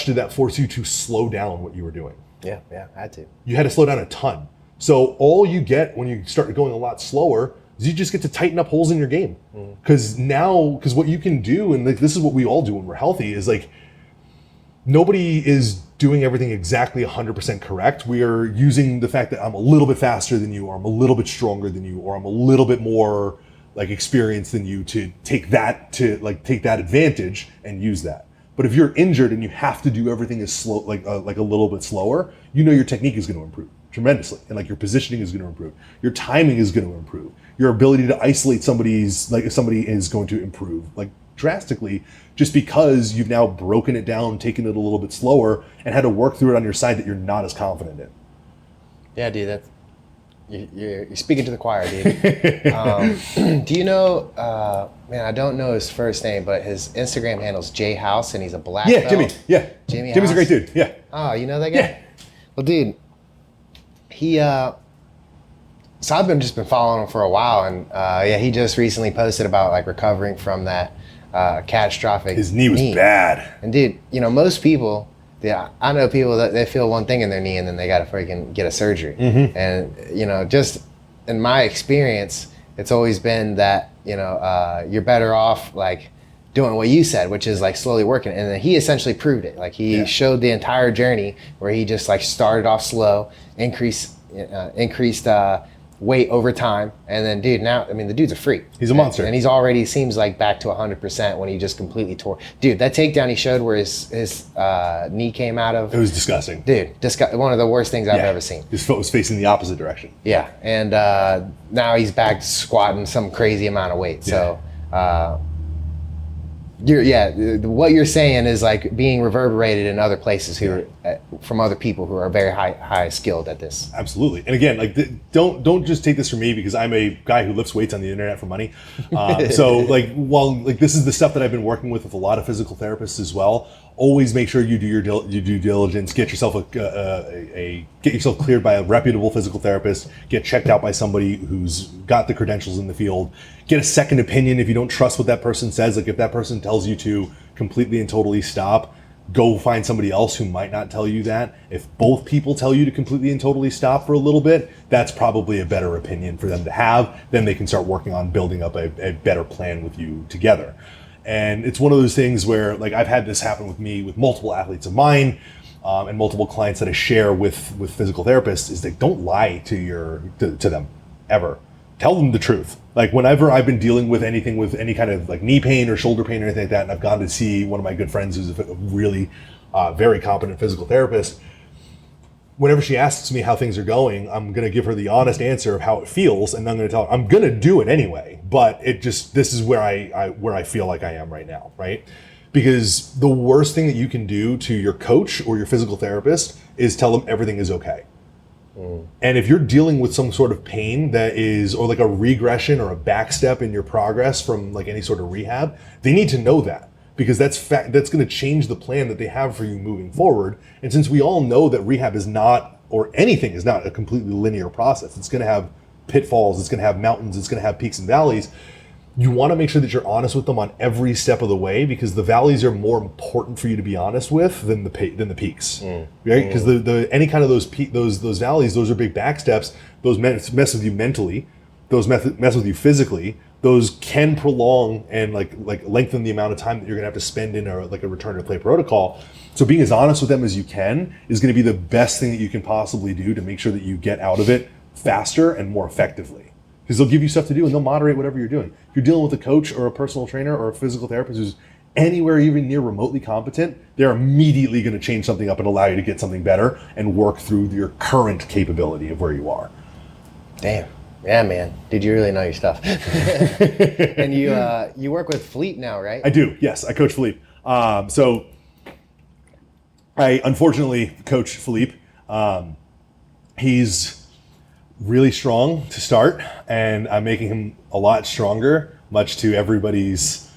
did that force you to slow down what you were doing? Yeah, I had to. You had to slow down a ton. So all you get when you start going a lot slower is you just get to tighten up holes in your game. Because what you can do, and like this is what we all do when we're healthy, is like nobody is doing everything exactly 100% correct. We are using the fact that I'm a little bit faster than you, or I'm a little bit stronger than you, or I'm a little bit more like experienced than you to take that advantage and use that. But if you're injured and you have to do everything as slow, like a little bit slower, your technique is going to improve tremendously, and like your positioning is going to improve, your timing is going to improve, your ability to isolate if somebody is going to improve like drastically, just because you've now broken it down, taken it a little bit slower, and had to work through it on your side that you're not as confident in. Yeah, dude, you're speaking to the choir, dude. Do you know? Man, I don't know his first name, but his Instagram handle's J House, and he's a black belt. Jimmy. Yeah, Jimmy's House? a great dude. Yeah. Oh, you know that guy? Yeah. Well, dude, he. So I've been following him for a while, and he just recently posted about like recovering from that catastrophic. His knee was bad. And dude, most people. Yeah, I know people that they feel one thing in their knee and then they got to freaking get a surgery. Mm-hmm. And, just in my experience, it's always been that, you're better off like doing what you said, which is like slowly working. And then he essentially proved it. Like he showed the entire journey where he just like started off slow, increased weight over time, and then dude, now the dude's a freak. He's a monster, and he's already seems like back to 100% when he just completely tore. Dude, that takedown he showed where his knee came out of. It was disgusting. Dude, one of the worst things I've ever seen. His foot was facing the opposite direction. Yeah, and now he's back squatting some crazy amount of weight. So. What you're saying is like being reverberated in other places from other people who are very high skilled at this. Absolutely. And again, like don't just take this from me, because I'm a guy who lifts weights on the internet for money. So like, while like this is the stuff that I've been working with a lot of physical therapists as well. Always make sure you do your due diligence. Get yourself get yourself cleared by a reputable physical therapist. Get checked out by somebody who's got the credentials in the field. Get a second opinion if you don't trust what that person says. Like if that person tells you to completely and totally stop, go find somebody else who might not tell you that. If both people tell you to completely and totally stop for a little bit, that's probably a better opinion for them to have. Then they can start working on building up a better plan with you together. And it's one of those things where like I've had this happen with me with multiple athletes of mine and multiple clients that I share with physical therapists, is they don't lie to them ever. Tell them the truth. Like whenever I've been dealing with anything with any kind of like knee pain or shoulder pain or anything like that, and I've gone to see one of my good friends who's a really very competent physical therapist, whenever she asks me how things are going, I'm going to give her the honest answer of how it feels, and I'm going to tell her I'm going to do it anyway, but this is where I feel like I am right now, right? Because the worst thing that you can do to your coach or your physical therapist is tell them everything is okay. And if you're dealing with some sort of pain that is, or like a regression or a backstep in your progress from like any sort of rehab, they need to know that, because that's going to change the plan that they have for you moving forward. And since we all know that rehab is not, or anything is not, a completely linear process, it's going to have pitfalls, it's going to have mountains, it's going to have peaks and valleys. You want to make sure that you're honest with them on every step of the way, because the valleys are more important for you to be honest with than the peaks, right? Because the any kind of those valleys, those are big back steps. Those mess with you mentally, those mess with you physically. Those can prolong and like lengthen the amount of time that you're gonna have to spend in a return to play protocol. So being as honest with them as you can is going to be the best thing that you can possibly do to make sure that you get out of it faster and more effectively. Because they'll give you stuff to do and they'll moderate whatever you're doing. If you're dealing with a coach or a personal trainer or a physical therapist who's anywhere even near remotely competent, they're immediately going to change something up and allow you to get something better and work through your current capability of where you are. Damn. Yeah, man. Did you really know your stuff? And you work with Philippe now, right? I do. Yes, I coach Philippe. So I unfortunately coach Philippe. He's really strong to start, and I'm making him a lot stronger, much to everybody's,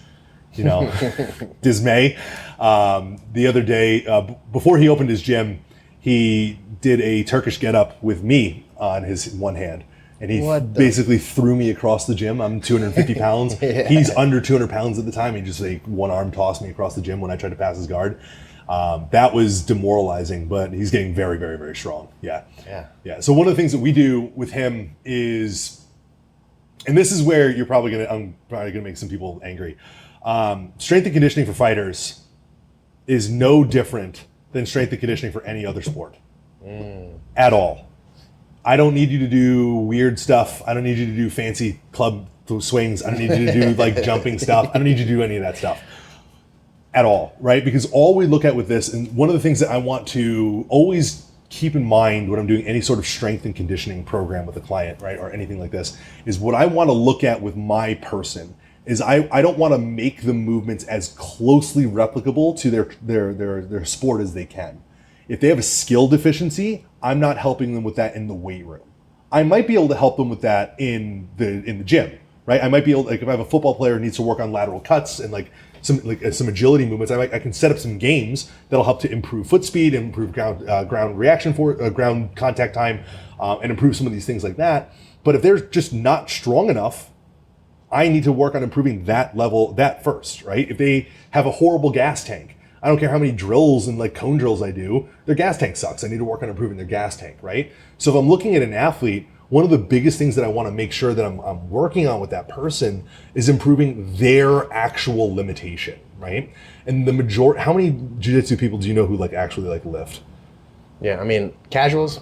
dismay. The other day, before he opened his gym, he did a Turkish get-up with me on his one hand. And he basically threw me across the gym. I'm 250 pounds. Yeah. He's under 200 pounds at the time. He just one arm tossed me across the gym when I tried to pass his guard. That was demoralizing, but he's getting very, very, very strong. Yeah. So one of the things that we do with him is, and this is where I'm probably gonna make some people angry. Strength and conditioning for fighters is no different than strength and conditioning for any other sport at all. I don't need you to do weird stuff. I don't need you to do fancy club swings. I don't need you to do jumping stuff. I don't need you to do any of that stuff at all, right? Because all we look at with this, and one of the things that I want to always keep in mind when I'm doing any sort of strength and conditioning program with a client, right, or anything like this, is what I want to look at with my person is I don't want to make the movements as closely replicable to their sport as they can. If they have a skill deficiency, I'm not helping them with that in the weight room. I might be able to help them with that in the gym, right? I might be able, if I have a football player who needs to work on lateral cuts and some agility movements, I can set up some games that'll help to improve foot speed, improve ground reaction ground contact time, and improve some of these things like that. But if they're just not strong enough, I need to work on improving that first, right? If they have a horrible gas tank, I don't care how many drills and cone drills I do, their gas tank sucks. I need to work on improving their gas tank, right? So if I'm looking at an athlete, one of the biggest things that I want to make sure that I'm working on with that person is improving their actual limitation, right? And how many jiu-jitsu people do you know who actually lift? Yeah, I mean, casuals,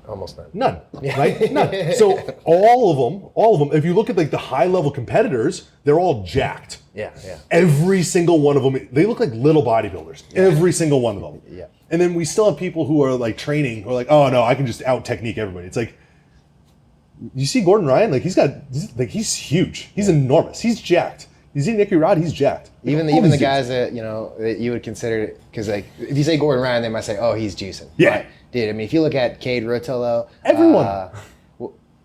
almost none. None, right? None. So all of them, if you look at the high-level competitors, they're all jacked. Yeah. Every single one of them, they look like little bodybuilders. Yeah. Every single one of them. Yeah. And then we still have people who are training, who are oh no, I can just out-technique everybody. It's you see Gordon Ryan? He's huge. He's enormous. He's jacked. You see Nicky Rod? He's jacked. Even the guys that that you would consider, because if you say Gordon Ryan, they might say, oh, he's juicing. Yeah. But, dude, I mean, if you look at Cade Rotolo, everyone.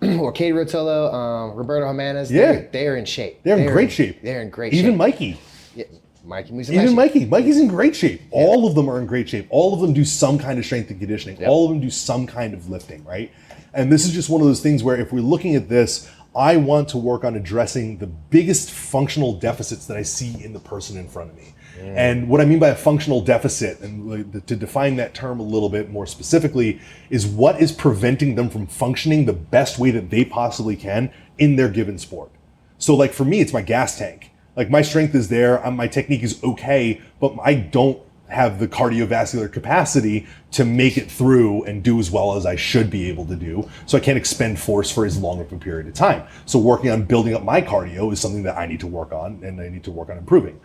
Or Cade Rotolo, Roberto Jimenez, they are in shape. They're in great shape. They're in great shape. Even Mikey. Yeah, Mikey. Mikey's in great shape. Yeah. All of them are in great shape. All of them do some kind of strength and conditioning. Yep. All of them do some kind of lifting, right? And this is just one of those things where if we're looking at this, I want to work on addressing the biggest functional deficits that I see in the person in front of me. And what I mean by a functional deficit, and to define that term a little bit more specifically, is what is preventing them from functioning the best way that they possibly can in their given sport. So for me, it's my gas tank. My strength is there, my technique is okay, but I don't have the cardiovascular capacity to make it through and do as well as I should be able to do. So I can't expend force for as long of a period of time. So working on building up my cardio is something that I need to work on, and I need to work on improving.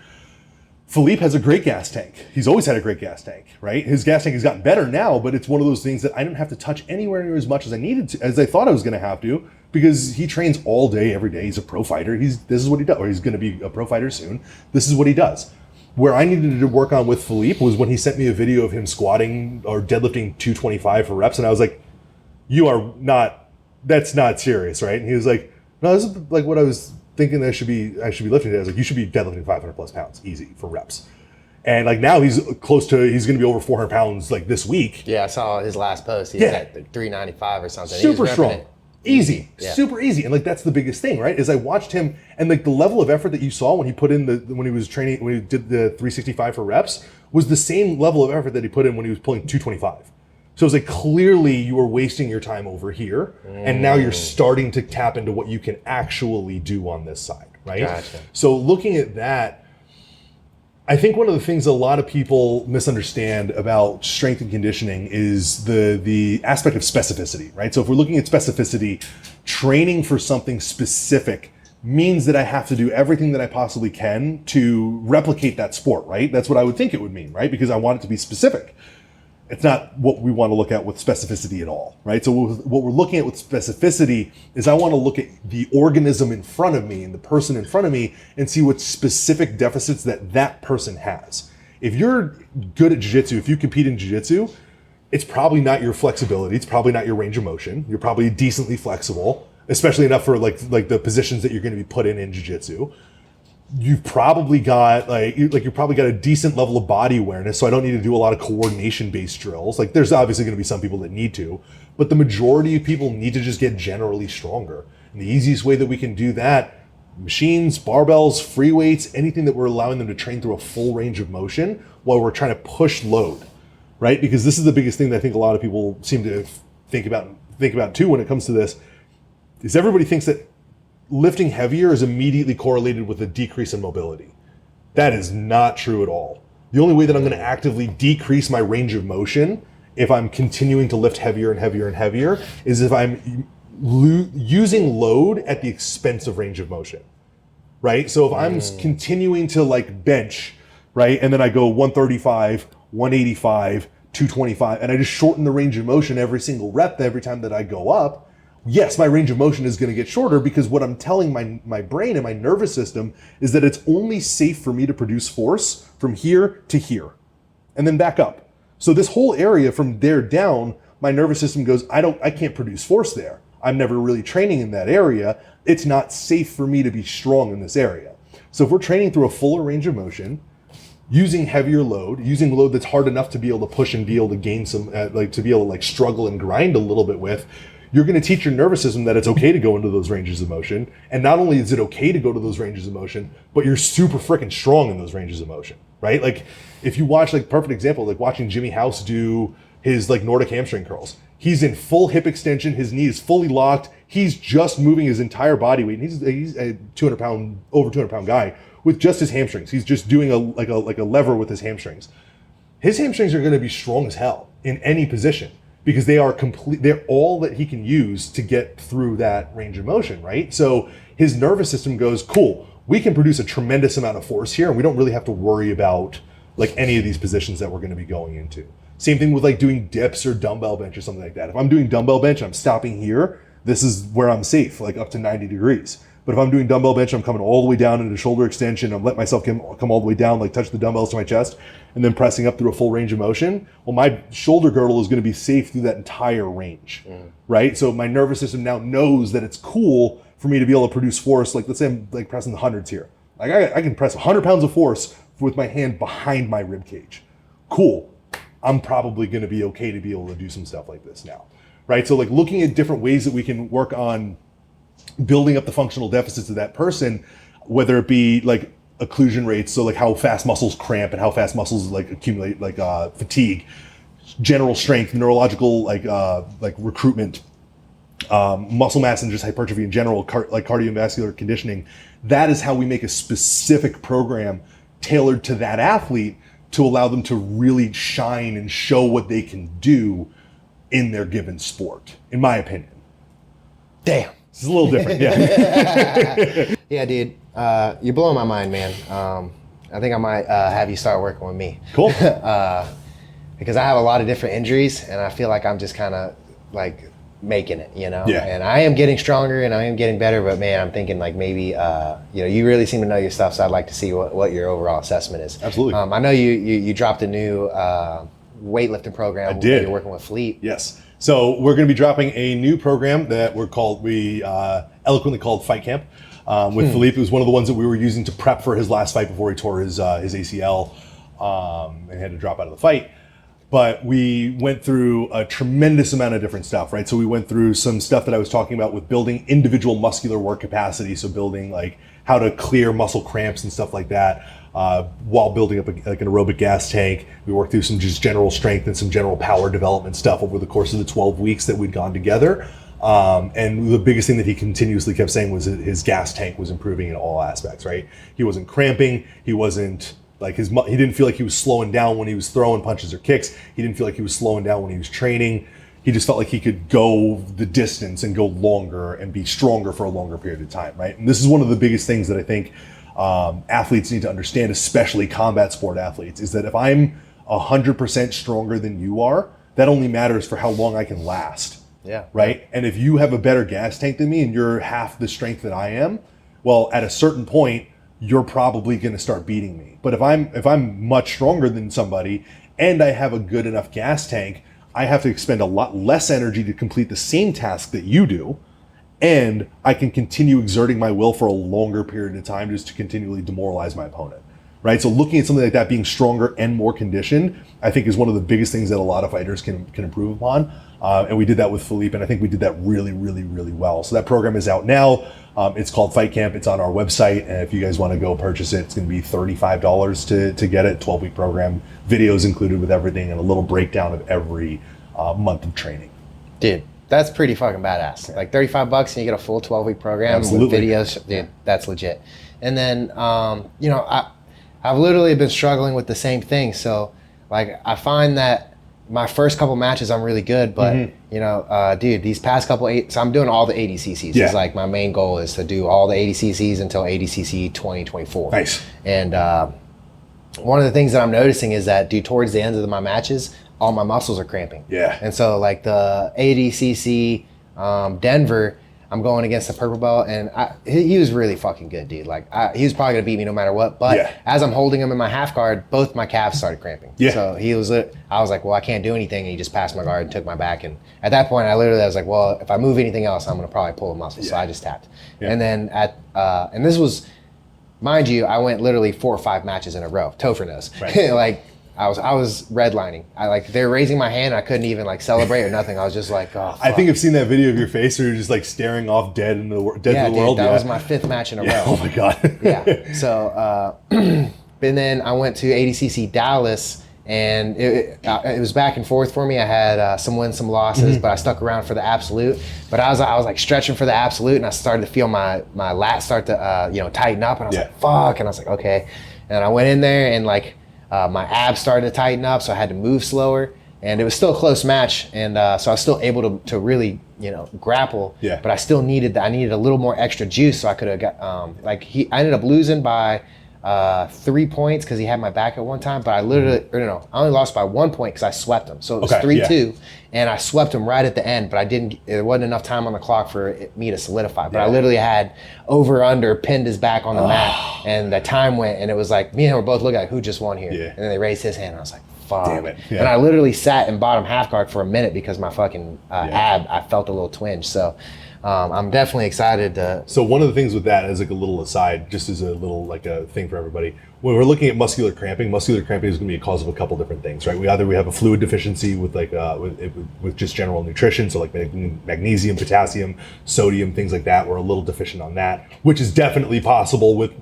Philippe has a great gas tank. He's always had a great gas tank, right? His gas tank has gotten better now, but it's one of those things that I didn't have to touch anywhere near as much as I needed to, as I thought I was going to have to, because he trains all day, every day. He's a pro fighter. This is what he does, or he's going to be a pro fighter soon. This is what he does. Where I needed to work on with Philippe was when he sent me a video of him squatting or deadlifting 225 for reps, and I was like, that's not serious, right? And he was like, no, this is what I was thinking I should be lifting today. I was like, you should be deadlifting 500 plus pounds easy for reps. And now he's going to be over 400 pounds this week. Yeah, I saw his last post. He's at 395 or something. Super strong. Easy, Yeah. super easy, and like that's the biggest thing, right? Is I watched him, and like the level of effort that you saw when he put in when he was training, when he did the 365 for reps, was the same level of effort that he put in when he was pulling 225. So it was like clearly you were wasting your time over here, and now you're starting to tap into what you can actually do on this side, right? Gotcha. So looking at that, I think one of the things a lot of people misunderstand about strength and conditioning is the aspect of specificity, right? So if we're looking at specificity, training for something specific means that I have to do everything that I possibly can to replicate that sport, right? That's what I would think it would mean, right? Because I want it to be specific. It's not what we want to look at with specificity at all, right? So what we're looking at with specificity is I want to look at the organism in front of me and the person in front of me and see what specific deficits that person has. If you're good at jiu-jitsu, if you compete in jiu-jitsu, it's probably not your flexibility. It's probably not your range of motion. You're probably decently flexible, especially enough for like the positions that you're going to be put in jiu-jitsu. You've probably got you've probably got a decent level of body awareness, so I don't need to do a lot of coordination-based drills. Like there's obviously going to be some people that need to, but the majority of people need to just get generally stronger. And the easiest way that we can do that, machines, barbells, free weights, anything that we're allowing them to train through a full range of motion while we're trying to push load, right? Because this is the biggest thing that I think a lot of people seem to think about too when it comes to this, is everybody thinks that lifting heavier is immediately correlated with a decrease in mobility. That is not true at all. The only way that I'm going to actively decrease my range of motion if I'm continuing to lift heavier and heavier and heavier is if I'm using load at the expense of range of motion, right? So if I'm continuing to like bench, right, and then I go 135, 185, 225, and I just shorten the range of motion every single rep every time that I go up, yes, my range of motion is going to get shorter because what I'm telling my brain and my nervous system is that it's only safe for me to produce force from here to here and then back up. So this whole area from there down, my nervous system goes, I can't produce force there. I'm never really training in that area. It's not safe for me to be strong in this area. So if we're training through a fuller range of motion, using heavier load, using load that's hard enough to be able to push and be able to gain some, to be able to like struggle and grind a little bit with, you're going to teach your nervous system that it's okay to go into those ranges of motion. And not only is it okay to go to those ranges of motion, but you're super freaking strong in those ranges of motion, right? Like if you watch, like perfect example, like watching Jimmy House do his like Nordic hamstring curls. He's in full hip extension. His knee is fully locked. He's just moving his entire body weight. And he's a over 200 pound guy with just his hamstrings. He's just doing a lever with his hamstrings. His hamstrings are going to be strong as hell in any position, because they are complete. They're all that he can use to get through that range of motion, right? So his nervous system goes, cool, we can produce a tremendous amount of force here, and we don't really have to worry about like any of these positions that we're going to be going into. Same thing with like doing dips or dumbbell bench or something like that. If I'm doing dumbbell bench, I'm stopping here. This is where I'm safe, like up to 90 degrees. But if I'm doing dumbbell bench, I'm coming all the way down into shoulder extension. I'm letting myself come all the way down, like touch the dumbbells to my chest, and then pressing up through a full range of motion. Well, my shoulder girdle is going to be safe through that entire range, right? So my nervous system now knows that it's cool for me to be able to produce force. Like let's say I'm like pressing the hundreds here. Like I can press 100 pounds of force with my hand behind my rib cage. Cool. I'm probably going to be okay to be able to do some stuff like this now, right? So like looking at different ways that we can work on building up the functional deficits of that person, whether it be like occlusion rates, so like how fast muscles cramp and how fast muscles like accumulate like fatigue, general strength, neurological like recruitment, muscle mass and just hypertrophy in general, like cardiovascular conditioning. That is how we make a specific program tailored to that athlete to allow them to really shine and show what they can do in their given sport, in my opinion. Damn. It's a little different, yeah. Yeah, dude. You're blowing my mind, man. I think I might have you start working with me. Cool. Because I have a lot of different injuries, and I feel like I'm just kind of like making it, you know? Yeah. And I am getting stronger, and I am getting better, but man, I'm thinking like maybe, you really seem to know your stuff, so I'd like to see what your overall assessment is. Absolutely. I know you dropped a new weightlifting program. I did. You're working with Fleet. Yes. So we're going to be dropping a new program that we eloquently called Fight Camp. With Philippe, it was one of the ones that we were using to prep for his last fight before he tore his ACL and had to drop out of the fight. But we went through a tremendous amount of different stuff, right? So we went through some stuff that I was talking about with building individual muscular work capacity. So building like how to clear muscle cramps and stuff like that, while building up like an aerobic gas tank. We worked through some just general strength and some general power development stuff over the course of the 12 weeks that we'd gone together. And the biggest thing that he continuously kept saying was that his gas tank was improving in all aspects, right? He wasn't cramping. He wasn't like he didn't feel like he was slowing down when he was throwing punches or kicks. He didn't feel like he was slowing down when he was training. He just felt like he could go the distance and go longer and be stronger for a longer period of time, right? And this is one of the biggest things that I think athletes need to understand, especially combat sport athletes, is that if I'm 100% stronger than you are, that only matters for how long I can last. Yeah. Right? And if you have a better gas tank than me and you're half the strength that I am, well, at a certain point, you're probably going to start beating me. But if I'm much stronger than somebody and I have a good enough gas tank, I have to expend a lot less energy to complete the same task that you do. And I can continue exerting my will for a longer period of time just to continually demoralize my opponent. Right? So looking at something like that, being stronger and more conditioned, I think is one of the biggest things that a lot of fighters can improve upon. And we did that with Philippe, and I think we did that really, really, really well. So that program is out now. It's called Fight Camp. It's on our website. And if you guys want to go purchase it, it's going to be $35 to get it. 12-week program, videos included with everything, and a little breakdown of every month of training. Dude, that's pretty fucking badass. Like $35 and you get a full 12-week program Absolutely. with videos. Dude, that's legit. And then, I've literally been struggling with the same thing. So, like, I find that my first couple matches I'm really good, but dude, these past couple so I'm doing all the ADCCs. Yeah. It's like my main goal is to do all the ADCCs until ADCC 2024. Nice. And one of the things that I'm noticing is that, dude, towards the end of my matches, all my muscles are cramping. Yeah. And so, like, the ADCC Denver, I'm going against the purple belt, and he was really fucking good, dude. Like, he was probably gonna beat me no matter what. But as I'm holding him in my half guard, both my calves started cramping. Yeah. So I was like, well, I can't do anything, and he just passed my guard and took my back. And at that point, I was like, well, if I move anything else, I'm gonna probably pull a muscle. So I just tapped. Yeah. And then and this was, mind you, I went literally 4 or 5 matches in a row, toe for nose. Right. Like, I was redlining. They're raising my hand. I couldn't even like celebrate or nothing. I was just like, oh, fuck. I think I've seen that video of your face where you're just like staring off dead to the world. That was my 5th match in a row. Oh my God. Yeah. So, and then I went to ADCC Dallas, and it was back and forth for me. I had some wins, some losses, but I stuck around for the absolute. But I was like stretching for the absolute, and I started to feel my lats start to tighten up, and I was like, fuck, and I was like, okay. And I went in there, and like, my abs started to tighten up, so I had to move slower, and it was still a close match, and so I was still able to really grapple. Yeah. But I needed a little more extra juice, so I could have got I ended up losing by 3 points because he had my back at one time, but I I only lost by 1 point because I swept him, so it was 3-2, and I swept him right at the end, but there wasn't enough time on the clock for me to solidify. But I literally had over under pinned his back on the mat, and the time went, and it was like me and him were both looking like, who just won here? Yeah. And then they raised his hand, and I was like, fuck. Damn it. Yeah. And I literally sat in bottom half guard for a minute because my fucking ab, I felt a little twinge. So I'm definitely excited to. So one of the things with that, as like a little aside, just as a little like a thing for everybody, when we're looking at muscular cramping is going to be a cause of a couple different things, right? We have a fluid deficiency with like with just general nutrition, so like magnesium, potassium, sodium, things like that. We're a little deficient on that, which is definitely possible with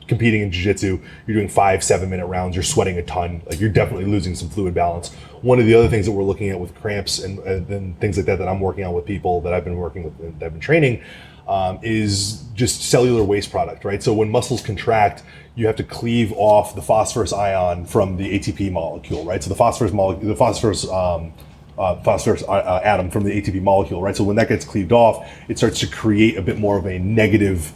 competing in jiu-jitsu. You're doing 5-7 minute rounds, you're sweating a ton, like you're definitely losing some fluid balance. One of the other things that we're looking at with cramps and things like that I'm working on with people that I've been working with, that I've been training, is just cellular waste product, right? So when muscles contract, you have to cleave off the phosphorus ion from the ATP molecule, right? So the phosphorus atom from the ATP molecule, right? So when that gets cleaved off, it starts to create a bit more of a negative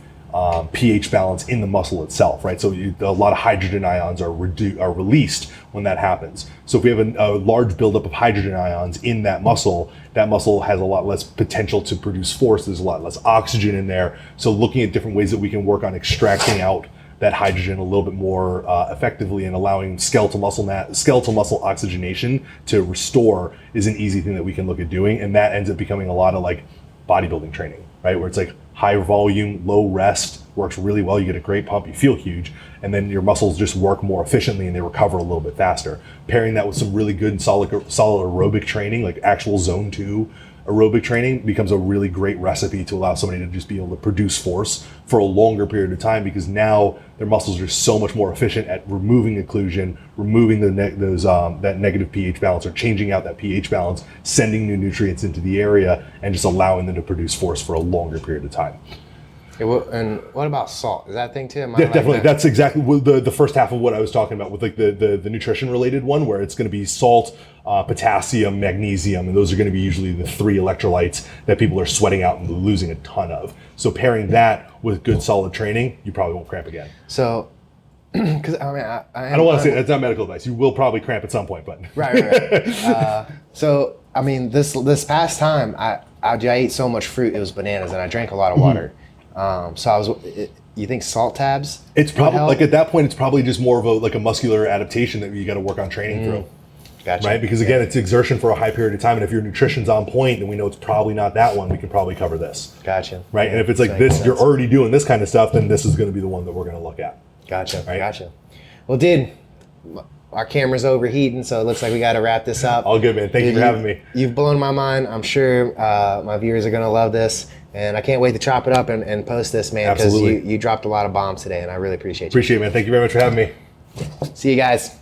pH balance in the muscle itself, right? So a lot of hydrogen ions are released when that happens. So if we have a large buildup of hydrogen ions in that muscle has a lot less potential to produce force. There's a lot less oxygen in there. So looking at different ways that we can work on extracting out that hydrogen a little bit more effectively and allowing skeletal muscle oxygenation to restore is an easy thing that we can look at doing. And that ends up becoming a lot of like bodybuilding training, right? Where it's like high volume, low rest, works really well. You get a great pump, you feel huge, and then your muscles just work more efficiently and they recover a little bit faster. Pairing that with some really good solid aerobic training, like actual zone 2 aerobic training, becomes a really great recipe to allow somebody to just be able to produce force for a longer period of time, because now their muscles are so much more efficient at removing occlusion, removing that negative pH balance, or changing out that pH balance, sending new nutrients into the area, and just allowing them to produce force for a longer period of time. And what about salt? Is that a thing too? Yeah, definitely. That's exactly the first half of what I was talking about with like the nutrition related one, where it's going to be salt, potassium, magnesium, and those are going to be usually the 3 electrolytes that people are sweating out and losing a ton of. So pairing that with good solid training, you probably won't cramp again. So, because I mean, I don't want to say that's not medical advice. You will probably cramp at some point, but right. So I mean, this past time, I ate so much fruit, it was bananas, and I drank a lot of water. So you think salt tabs? It's probably like at that point, it's probably just more of a muscular adaptation that you got to work on training through. Gotcha. Right? Because again, it's exertion for a high period of time, and if your nutrition's on point, then we know it's probably not that one. We can probably cover this. Gotcha. Right? And if it's like this, you're already doing this kind of stuff, then this is going to be the one that we're going to look at. Gotcha. Right? Gotcha. Well, dude, our camera's overheating, so it looks like we got to wrap this up. All good, man. Thank you for having me. You've blown my mind. I'm sure my viewers are going to love this. And I can't wait to chop it up and post this, man, because you dropped a lot of bombs today, and I really appreciate you. Appreciate it, man. Thank you very much for having me. See you guys.